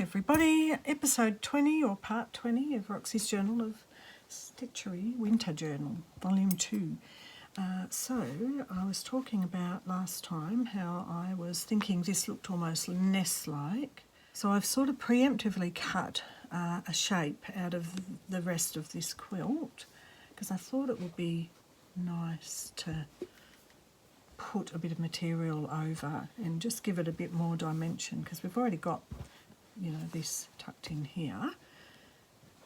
everybody, episode 20 or part 20 of Roxy's Journal of Stitchery, Winter Journal, volume 2. So I was talking about last time how I was thinking this looked almost nest-like. So I've sort of preemptively cut a shape out of the rest of this quilt because I thought it would be nice to put a bit of material over and just give it a bit more dimension because we've already got, you know, this tucked in here.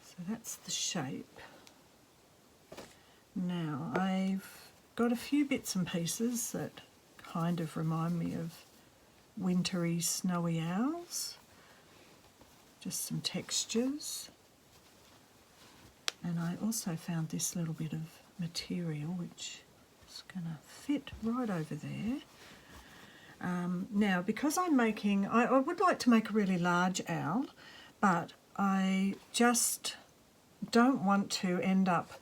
So that's the shape. Now I've got a few bits and pieces that kind of remind me of wintry snowy owls. Just some textures. And I also found this little bit of material which is going to fit right over there. Now, because I'm making, I would like to make a really large owl, but I just don't want to end up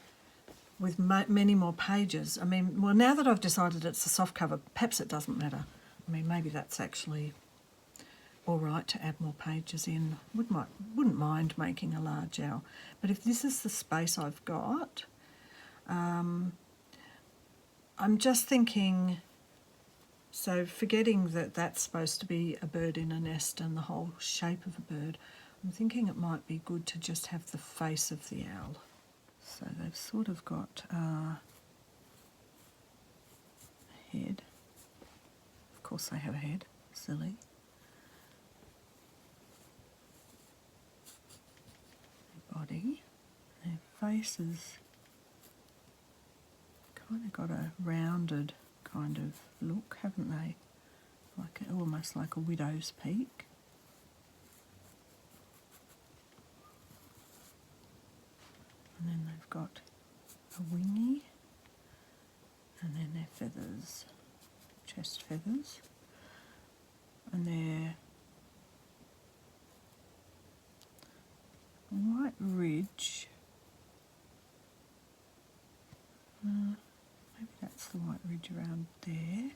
with many more pages. I mean, well, now that I've decided it's a soft cover, perhaps it doesn't matter. I mean, maybe that's actually all right to add more pages in. Wouldn't mind making a large owl. But if this is the space I've got, I'm just thinking, so forgetting that that's supposed to be a bird in a nest and the whole shape of a bird, I'm thinking it might be good to just have the face of the owl. So they've sort of got a head. Of course they have a head, silly. Their body, their faces kind of got a rounded kind of look, haven't they? Like almost like a widow's peak. And then they've got a wingy, and then their feathers, chest feathers, and their white ridge. Maybe that's the white ridge around there.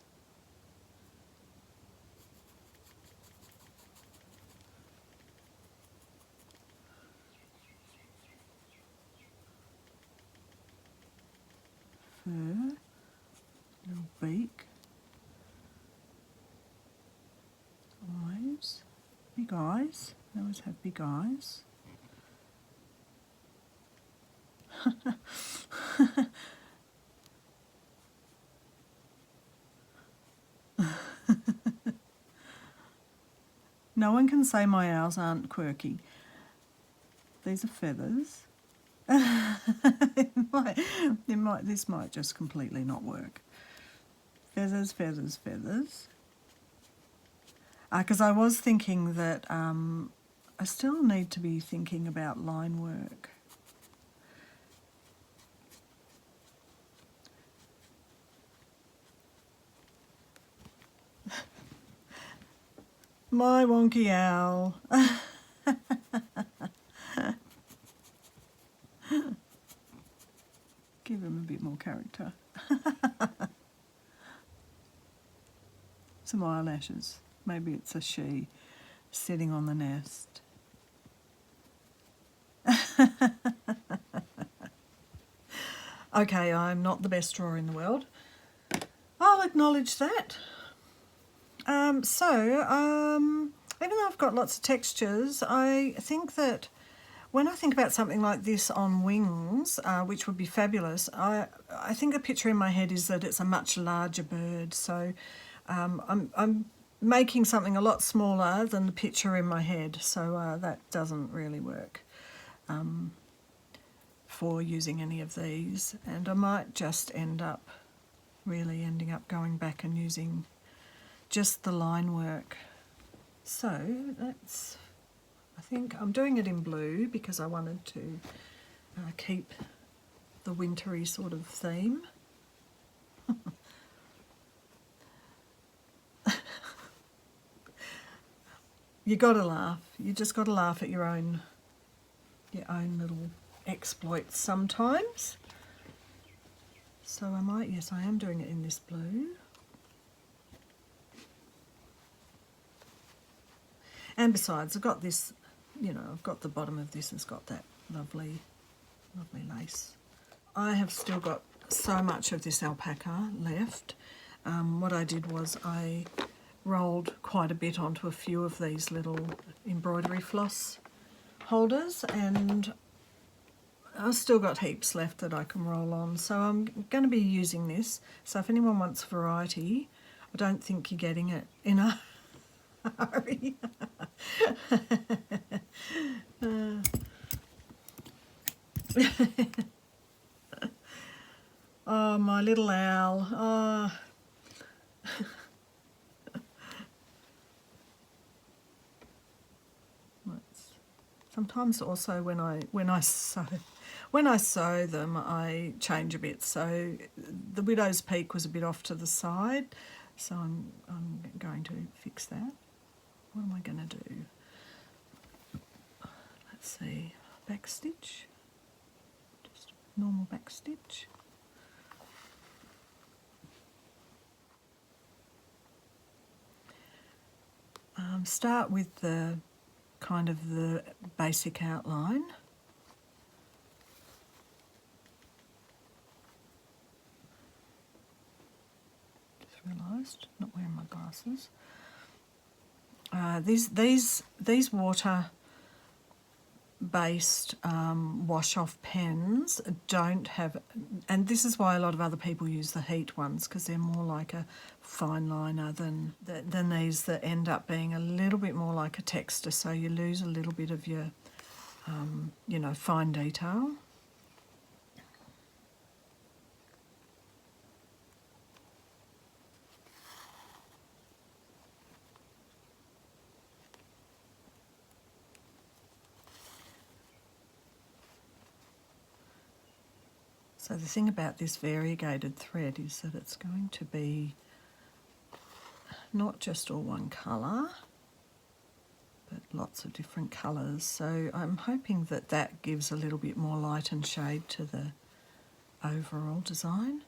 Fur, little beak, eyes, big eyes. They always have big eyes. No one can say my owls aren't quirky. These are feathers. This might just completely not work. Feathers, feathers, feathers. Because I was thinking that I still need to be thinking about line work. My wonky owl. Give him a bit more character. Some eyelashes. Maybe it's a she sitting on the nest. Okay, I'm not the best drawer in the world. I'll acknowledge that. Even though I've got lots of textures, I think that when I think about something like this on wings, which would be fabulous, I think the picture in my head is that it's a much larger bird. So I'm making something a lot smaller than the picture in my head. So that doesn't really work for using any of these. And I might just ending up going back and using just the line work. So that's, I think I'm doing it in blue because I wanted to keep the wintry sort of theme. You gotta laugh. You just gotta laugh at your own little exploits sometimes. So yes, I am doing it in this blue. And besides, I've got this you know, I've got the bottom of this has got that lovely lace. I have still got so much of this alpaca left. What I did was I rolled quite a bit onto a few of these little embroidery floss holders, and I've still got heaps left that I can roll on. So I'm going to be using this. So if anyone wants variety, I don't think you're getting it in a hurry. Oh, my little owl. Oh. Sometimes also when I sew them, I change a bit. So the widow's peak was a bit off to the side, so I'm going to fix that. What am I going to do? Let's see, back stitch, just normal back stitch. Start with the kind of the basic outline. Just realised not wearing my glasses. These water based wash-off pens don't have, and this is why a lot of other people use the heat ones, because they're more like a fine liner than these that end up being a little bit more like a texture, so you lose a little bit of your you know, fine detail. So the thing about this variegated thread is that it's going to be not just all one colour, but lots of different colours. So I'm hoping that that gives a little bit more light and shade to the overall design.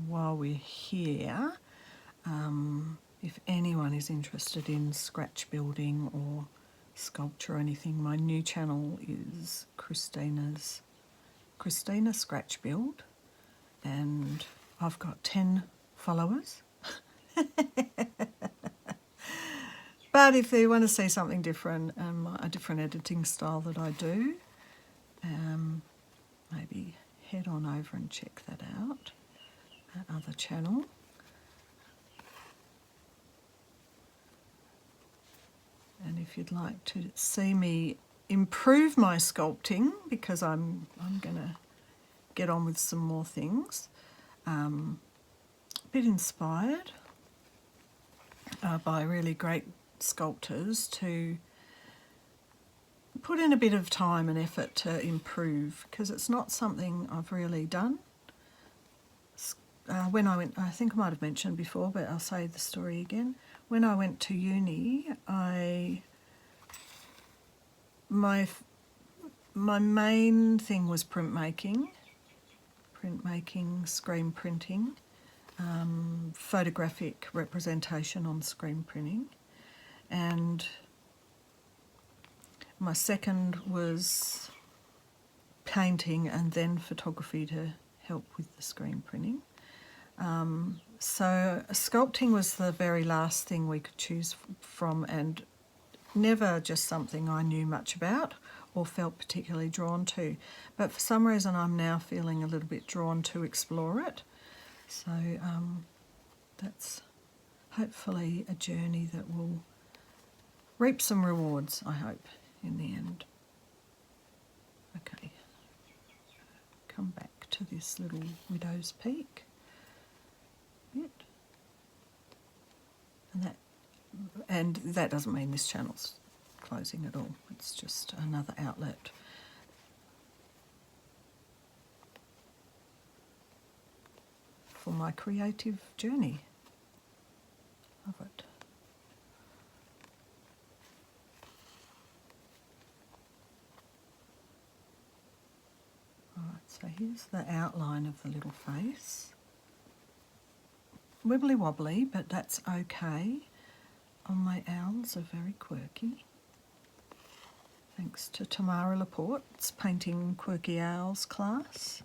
While we're here, if anyone is interested in scratch building or sculpture or anything, my new channel is Christina Scratch Build, and I've got 10 followers. But if you want to see something different, a different editing style that I do, maybe head on over and check that out. That other channel. And if you'd like to see me improve my sculpting, because I'm going to get on with some more things, a bit inspired by really great sculptors to put in a bit of time and effort to improve, because it's not something I've really done. When I went, I think I might have mentioned before, but I'll say the story again. When I went to uni, my main thing was printmaking, screen printing, photographic representation on screen printing, and my second was painting and then photography to help with the screen printing. So sculpting was the very last thing we could choose from, and never just something I knew much about or felt particularly drawn to. But for some reason I'm now feeling a little bit drawn to explore it. So that's hopefully a journey that will reap some rewards, I hope, in the end. Okay, come back to this little widow's peak bit. And that doesn't mean this channel's closing at all. It's just another outlet. For my creative journey. So here's the outline of the little face. Wibbly wobbly, but that's okay. Oh, my owls are very quirky. Thanks to Tamara Laporte's Painting Quirky Owls class.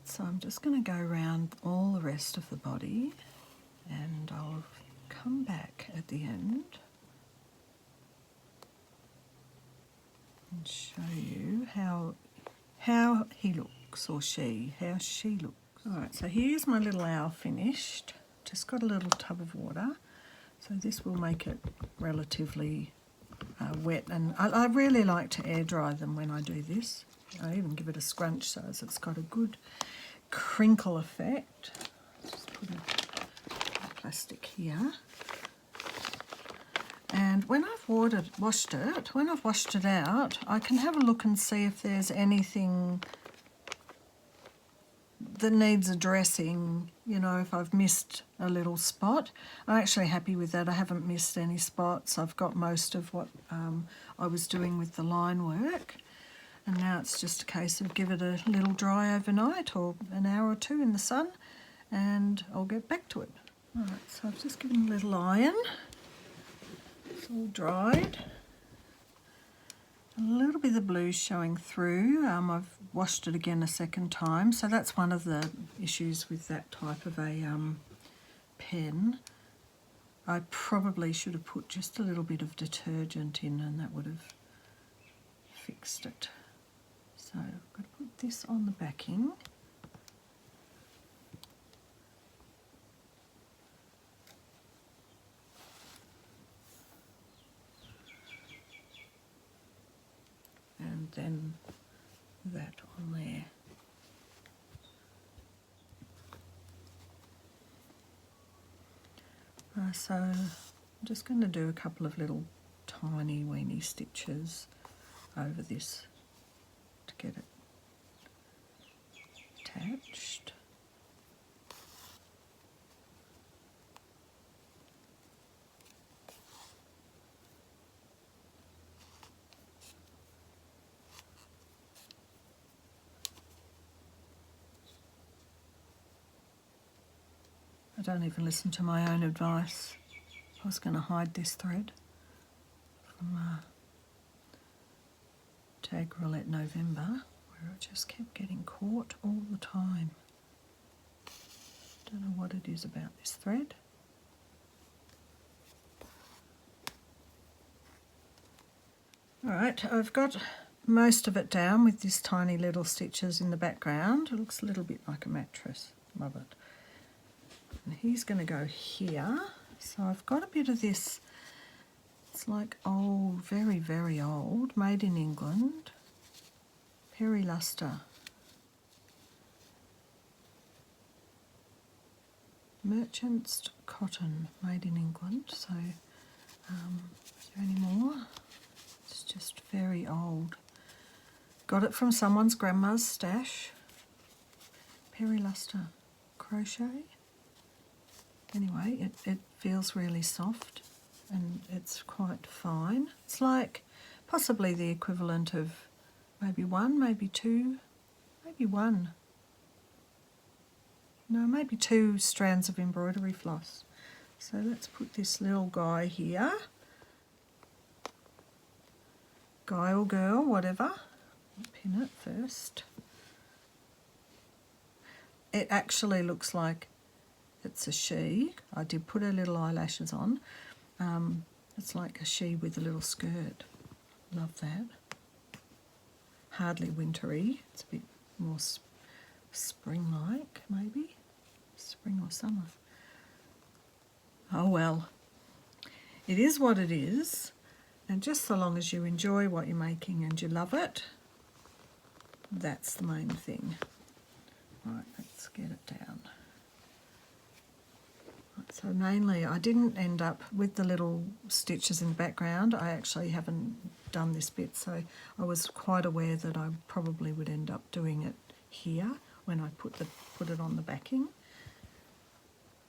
So I'm just going to go around all the rest of the body and I'll come back at the end and show you how he looks, or how she looks. Alright, so here's my little owl finished. Just got a little tub of water, so this will make it relatively wet, and I really like to air dry them when I do this. I even give it a scrunch so it's got a good crinkle effect. Just put a plastic here. And when I've washed it out, I can have a look and see if there's anything that needs addressing, you know, if I've missed a little spot. I'm actually happy with that. I haven't missed any spots. I've got most of what I was doing with the line work. And now it's just a case of give it a little dry overnight or an hour or two in the sun and I'll get back to it. Alright, so I've just given a little iron. It's all dried. A little bit of the blue showing through. I've washed it again a second time, so that's one of the issues with that type of a pen. I probably should have put just a little bit of detergent in and that would have fixed it. So I've got to put this on the backing. And then that on there. So I'm just going to do a couple of little tiny weeny stitches over this to get it attached. I don't even listen to my own advice. I was going to hide this thread from Tag Roulette November, where it just kept getting caught all the time. Don't know what it is about this thread. Alright, I've got most of it down with this tiny little stitches in the background. It looks a little bit like a mattress. Love it. And he's going to go here. So I've got a bit of this, it's like old, very, very old, made in England, Periluster. Merchants cotton, made in England. So, is there any more? It's just very old. Got it from someone's grandma's stash. Periluster crochet. Anyway, it feels really soft and it's quite fine. It's like possibly the equivalent of maybe one, maybe two, maybe one. No, maybe two strands of embroidery floss. So let's put this little guy here. Guy or girl, whatever. Pin it first. It actually looks like it's a she. I did put her little eyelashes on. It's like a she with a little skirt. Love that. Hardly wintry. It's a bit more spring-like, maybe. Spring or summer. Oh well. It is what it is. And just so long as you enjoy what you're making and you love it, that's the main thing. Right, let's get it down. So mainly I didn't end up with the little stitches in the background. I actually haven't done this bit, so I was quite aware that I probably would end up doing it here when I put it on the backing.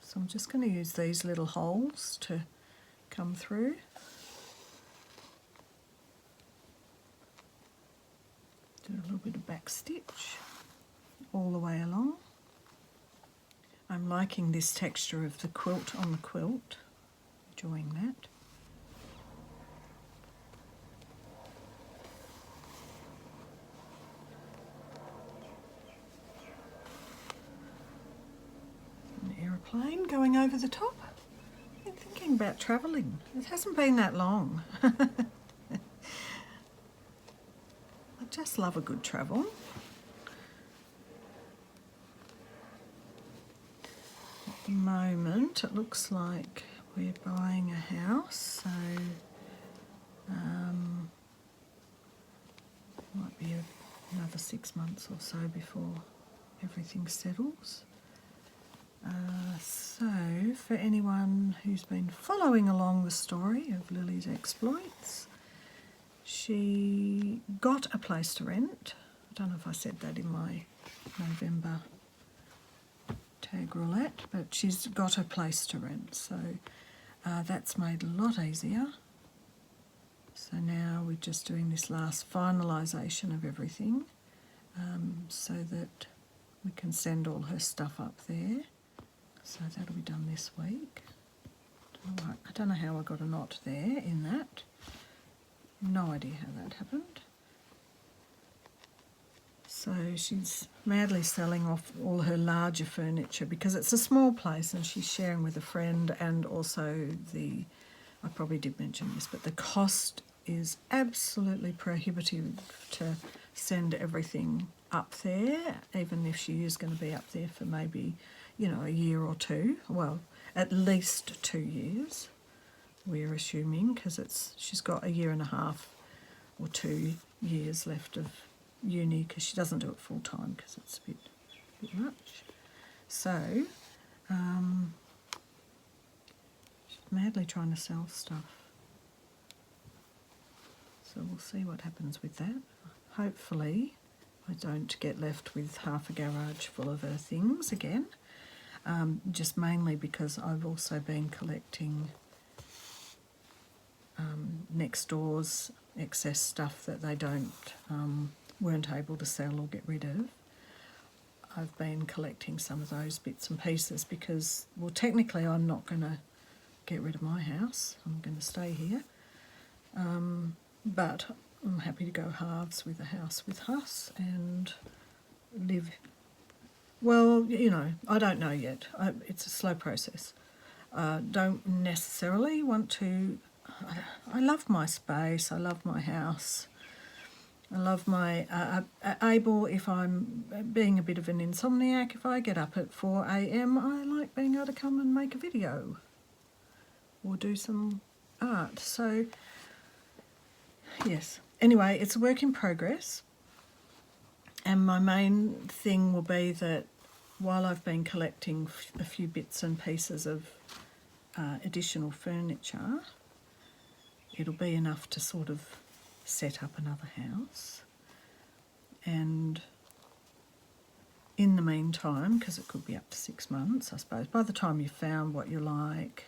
So I'm just going to use these little holes to come through. Do a little bit of back stitch all the way along. I'm liking this texture of the quilt on the quilt, enjoying that. An aeroplane going over the top. I've been thinking about travelling. It hasn't been that long. I just love a good travel. At the moment it looks like we're buying a house, so might be another 6 months or so before everything settles. So for anyone who's been following along the story of Lily's exploits, she got a place to rent. I don't know if I said that in my November tag roulette, but she's got a place to rent, so that's made a lot easier. So now we're just doing this last finalisation of everything, so that we can send all her stuff up there. So that'll be done this week. I don't know how I got a knot there in that. No idea how that happened. So she's madly selling off all her larger furniture because it's a small place and she's sharing with a friend, and also I probably did mention this, but the cost is absolutely prohibitive to send everything up there, even if she is going to be up there for maybe, a year or two. Well, at least 2 years, we're assuming, because she's got a year and a half or 2 years left of uni, because she doesn't do it full time because it's a bit much. So she's madly trying to sell stuff. So we'll see what happens with that. Hopefully I don't get left with half a garage full of her things again, just mainly because I've also been collecting next door's excess stuff that they weren't able to sell or get rid of. I've been collecting some of those bits and pieces because, well, technically I'm not going to get rid of my house. I'm going to stay here. But I'm happy to go halves with a house with us and live. Well, I don't know yet. It's a slow process. Don't necessarily want to. I love my space. I love my house. I love my if I'm being a bit of an insomniac, if I get up at 4 a.m, I like being able to come and make a video or do some art. So yes, anyway, it's a work in progress, and my main thing will be that while I've been collecting a few bits and pieces of additional furniture, it'll be enough to sort of set up another house. And in the meantime, because it could be up to 6 months, I suppose, by the time you've found what you like,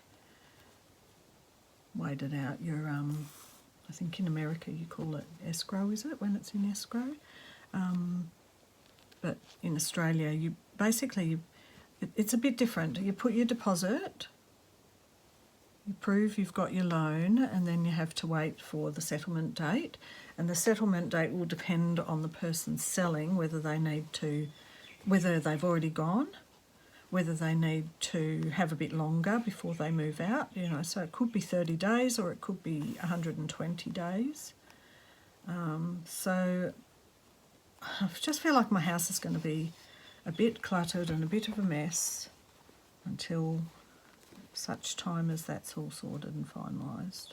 waited out your I think in America you call it escrow, is it, when it's in escrow? But in Australia, it's a bit different. You put your deposit, you prove you've got your loan, and then you have to wait for the settlement date. And the settlement date will depend on the person selling, whether they've already gone, whether they need to have a bit longer before they move out, so it could be 30 days or it could be 120 days. So I just feel like my house is going to be a bit cluttered and a bit of a mess until such time as that's all sorted and finalised.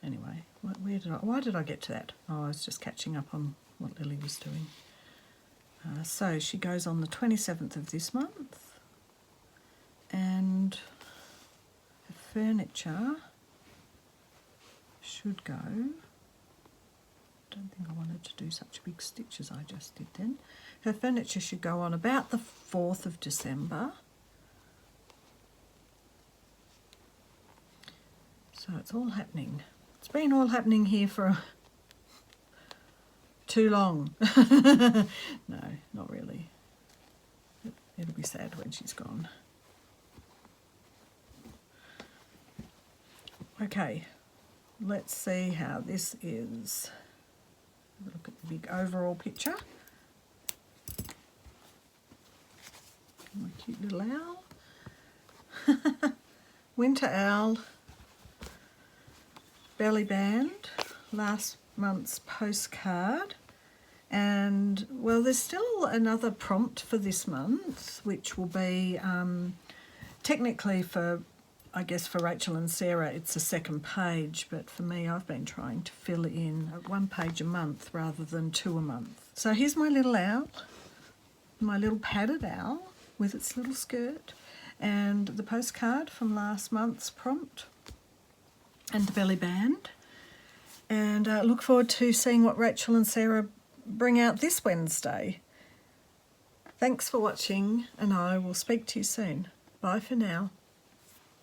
Anyway, why did I get to that? Oh, I was just catching up on what Lily was doing. So she goes on the 27th of this month, and furniture should go, don't think I wanted to do such a big stitch as I just did then. Her furniture should go on about the 4th of December. So it's all happening. It's been all happening here for too long. No, not really. It'll be sad when she's gone. Okay, let's see how this is. Have a look at the big overall picture. My cute little owl. Winter owl. Belly band. Last month's postcard. And, well, there's still another prompt for this month, which will be technically for, I guess for Rachel and Sarah, it's a second page, but for me, I've been trying to fill in 1 page a month rather than 2 a month. So here's my little owl, my little padded owl with its little skirt, and the postcard from last month's prompt, and the belly band. And look forward to seeing what Rachel and Sarah bring out this Wednesday. Thanks for watching, and I will speak to you soon. Bye for now.